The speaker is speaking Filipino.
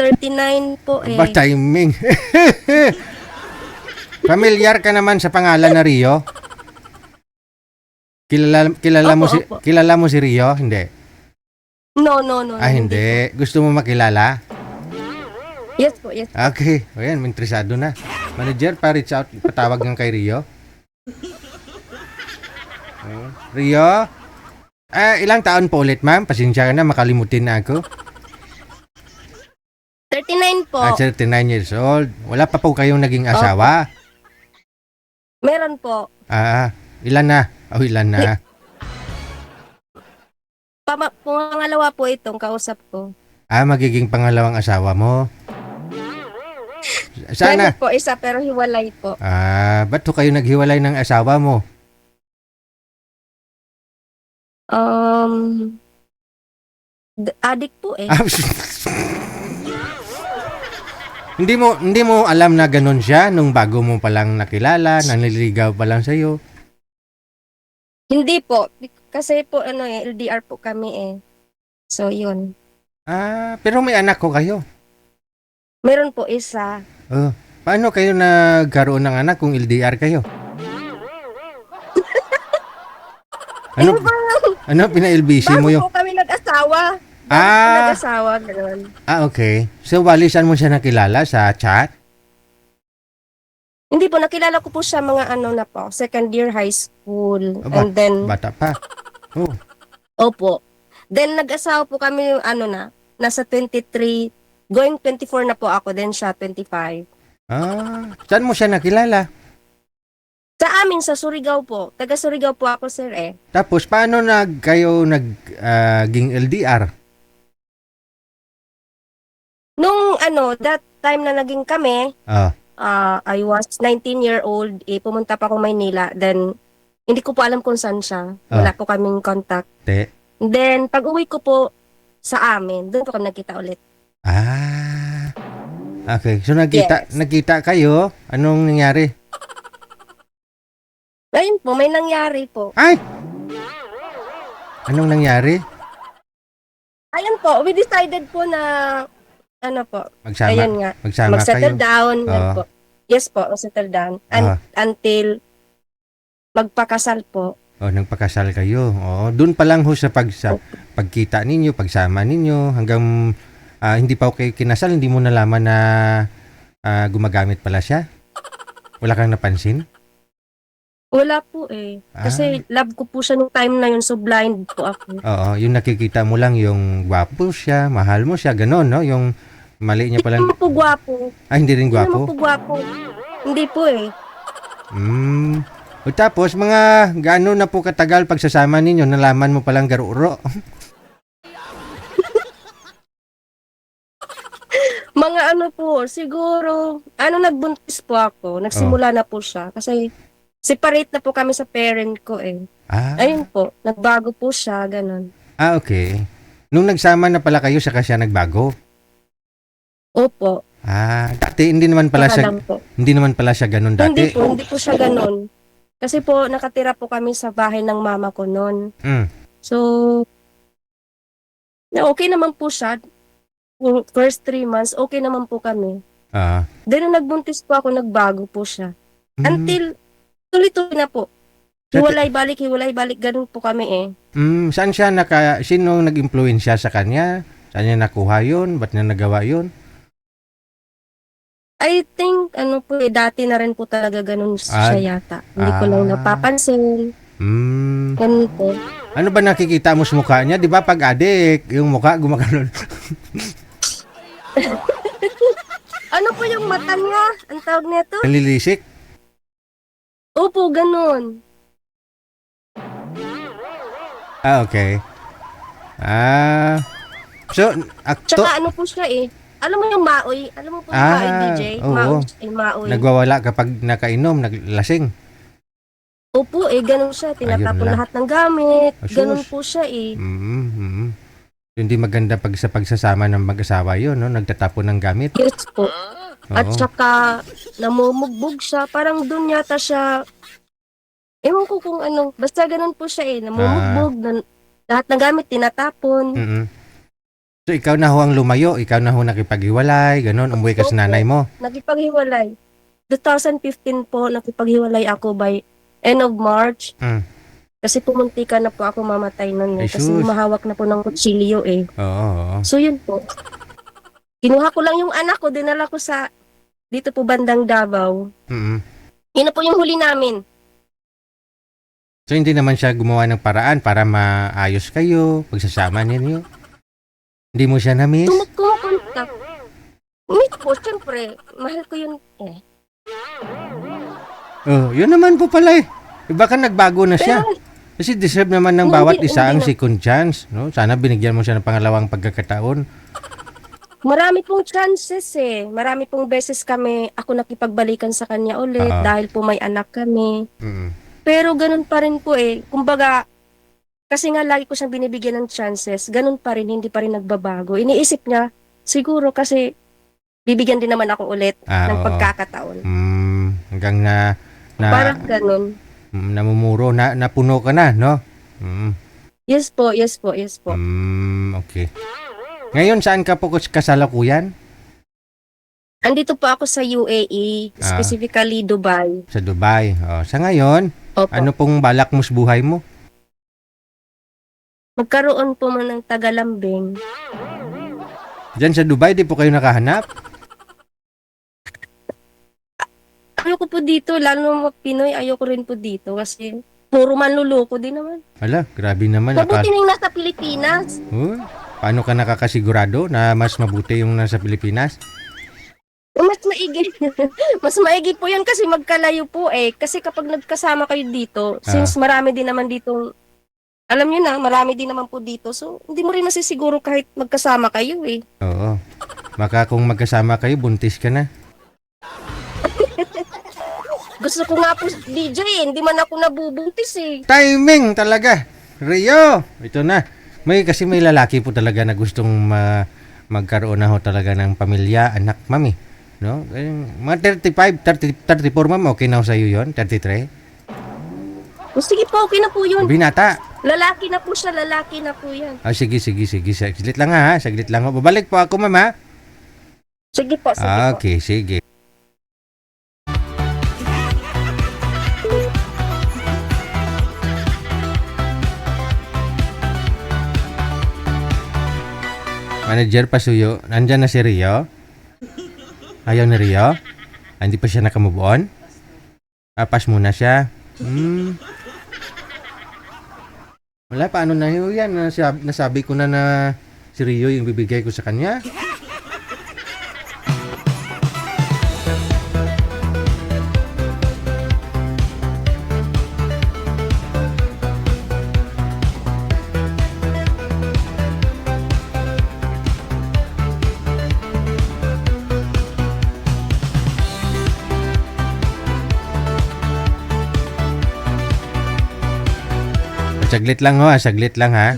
39 po Ba, eh. timing. Familiar ka naman sa pangalan na Rio? Opo, opo. Kilala mo si Rio? Hindi. No, no, no, no, Ah, hindi po. hindi. Gusto mo makilala? Yes po, yes po. Okay. O yan, interesado na. Manager, pa-reach out, patawag ng kay Rio. Rio? Ilang taon po ulit, ma'am? Pasensya ka na, makalimutin na ako. 39 po. 39 years old. Wala pa po kayong naging Opo. asawa? Meron po. Ilan na? Ilan na? Pangalawa po itong kausap ko. Magiging pangalawang asawa mo. Sana. Meron po isa pero hiwalay po. Ba't ho kayo naghiwalay ng asawa mo? Adik po eh. Hindi mo alam na ganun siya nung bago mo palang nakilala, nanliligaw pa lang sa'yo. Hindi po. Kasi po LDR po kami eh. So yun. Pero may anak ko kayo. Meron po isa. Paano kayo nagkaroon ng anak kung LDR kayo? Ano pina-LBC mo Bago po kami nag-asawa. Nag-asawa, gano'n. Okay. So, walisan mo siya nakilala sa chat? Hindi po, nakilala ko po siya mga na po, second year high school. And then, Bata pa. opo. Then, nag-asawa po kami, nasa 23, going 24 na po ako, then siya 25. Saan mo siya nakilala? Sa amin, sa Surigao po. Taga Surigao po ako, sir eh. Tapos, paano kayo naging LDR? Nung that time na naging kami, I was 19-year-old, pumunta pa akong Maynila, then hindi ko po alam kung saan siya. Wala po kaming contact. Then, pag uwi ko po sa amin, doon po kami nagkita ulit. Okay. So, nakita kayo, anong nangyari? Ayun po, may nangyari po. Anong nangyari? Ayun po, we decided po na, Magsama mag-settle kayo? down. Po. Yes po, settle down. Until magpakasal po. Nagpakasal kayo. Doon pa lang ho sa pagkita ninyo, pagsama ninyo, hanggang hindi pa kayo kinasal, hindi mo nalaman na gumagamit pala siya? Wala kang napansin? Wala po eh. Kasi love ko po siya nung time na yun, so blind po ako. Yung nakikita mo lang yung gwapo siya, mahal mo siya, gano'n, no? Yung mali niya pala. Hindi naman po gwapo. Hindi rin gwapo? Hindi naman po gwapo. Hindi po eh. Tapos, mga gaano na po katagal pagsasama ninyo, nalaman mo palang garuro? Mga po, siguro, nagbuntis po ako. Nagsimula na po siya. Kasi, separate na po kami sa parent ko eh. Ayun po, nagbago po siya, ganun. Okay. Nung nagsama na pala kayo, saka siya nagbago? Opo. Dati hindi naman pala siya ganun dati? Hindi po siya ganun. Kasi po, nakatira po kami sa bahay ng mama ko noon. So, okay naman po siya. First 3 months, okay naman po kami. Then, nung nagbuntis po ako, nagbago po siya. Until, tuloy-tuloy na po. Hiwalay balik, ganun po kami eh. Saan siya sino nag-impluwensya sa kanya? Saan niya nakuha yun? Ba't niya nagawa yun? I think, dati na rin po talaga ganun siya yata. Hindi ko lang napapansin. Ganun po. Ano ba nakikita mo sa mukha niya? Di ba pag adik, yung mukha gumagano'n? Ano po yung mata niya? Ang tawag nito? Nalilisik? Opo, ganun. Okay. So, Tsaka po siya eh. Alam mo yung maoy? Alam mo po yung maoy, DJ? Oo. Maoy. Nagwawala kapag nakainom, naglasing. Opo ganun siya. Tinatapon lahat ng gamit. Ganun po siya eh. Hindi maganda sa pagsasama ng mag-asawa yun, no? Nagtatapon ng gamit. Yes po. At saka, namumugbog siya. Parang dun yata siya, ewan ko kung basta ganun po siya eh. Namumugbog, lahat ng gamit tinatapon. So, ikaw na ho ang lumayo, ikaw na ho nakipaghiwalay, ganun, umuwi ka sa nanay mo. Nakipaghiwalay. 2015 po, nakipaghiwalay ako by end of March. Mm. Kasi pumuntika na po ako mamatay nun. Ay, Kasi sus. mahawak na po ng kutsilyo eh. Oo, oo. So yun po. Kinuha ko lang yung anak ko, dinala ko sa dito po bandang Davao. Mm. Yun na po yung huli namin. So, hindi naman siya gumawa ng paraan para maayos kayo, pagsasama ninyo. Hindi mo siya na-miss? Kumukontak. Meet po, syempre. Mahal ko yun eh. Oh, yun naman po pala eh. Baka nagbago na siya. Pero, Kasi deserve naman ng Hindi, bawat isa ang hindi na. second chance. No? Sana binigyan mo siya ng pangalawang pagkakataon. marami pong chances eh. Marami pong beses kami, ako nakipagbalikan sa kanya ulit Oo. dahil po may anak kami. Mm. Pero ganun pa rin po eh. Kumbaga, kasi nga lagi ko siyang binibigyan ng chances, ganun pa rin, hindi pa rin nagbabago. Iniisip niya, siguro kasi bibigyan din naman ako ulit ng Oo. pagkakataon. Hanggang na Parang ganun. namumuro, napuno ka na, no? Yes po, yes po, yes po. Okay. Ngayon, saan ka po kasalukuyan? Andito po ako sa UAE, specifically Dubai. Sa Dubai. Oh, sa ngayon, Opo. ano pong balak mo sa buhay mo? Magkaroon po man ng tagalambing. Diyan sa Dubai, di po kayo nakahanap? Ayoko po dito, lalo na mga Pinoy, ayoko rin po dito kasi puro manluloko din naman. Hala, grabe naman. Mabuti na yung nasa Pilipinas. Paano ka nakakasigurado na mas mabuti yung nasa Pilipinas? Mas maigi. Mas maigi po yan kasi magkalayo po eh. Kasi kapag nagkasama kayo dito, since marami din naman dito, alam nyo na, marami din naman po dito. So, hindi mo rin masisiguro kahit magkasama kayo eh. Oo. Baka kung magkasama kayo, buntis ka na. Gusto ko nga po, DJ, hindi man ako nabubuntis eh. Timing talaga. Rio, ito na. Kasi may lalaki po talaga na gustong magkaroon na ho talaga ng pamilya, anak, mami. No? Mga 35, 34, ma'am, okay na ho sa'yo yun? 33? O sige po, okay na po yun. Binata. Lalaki na po siya, lalaki na po yan. Sige. Saglit lang ha, saglit lang ho. Babalik po ako, ma'am, ha? Sige po, sige po. Okay, sige. Manager Pasuyo, nandyan na si Rio? Ayaw ni Rio? Hindi pa siya nakamove on? Pass muna siya. Wala, paano na yun yan? Nasabi ko na si Rio yung bibigay ko sa kanya. Saglit lang ho, saglit lang ha.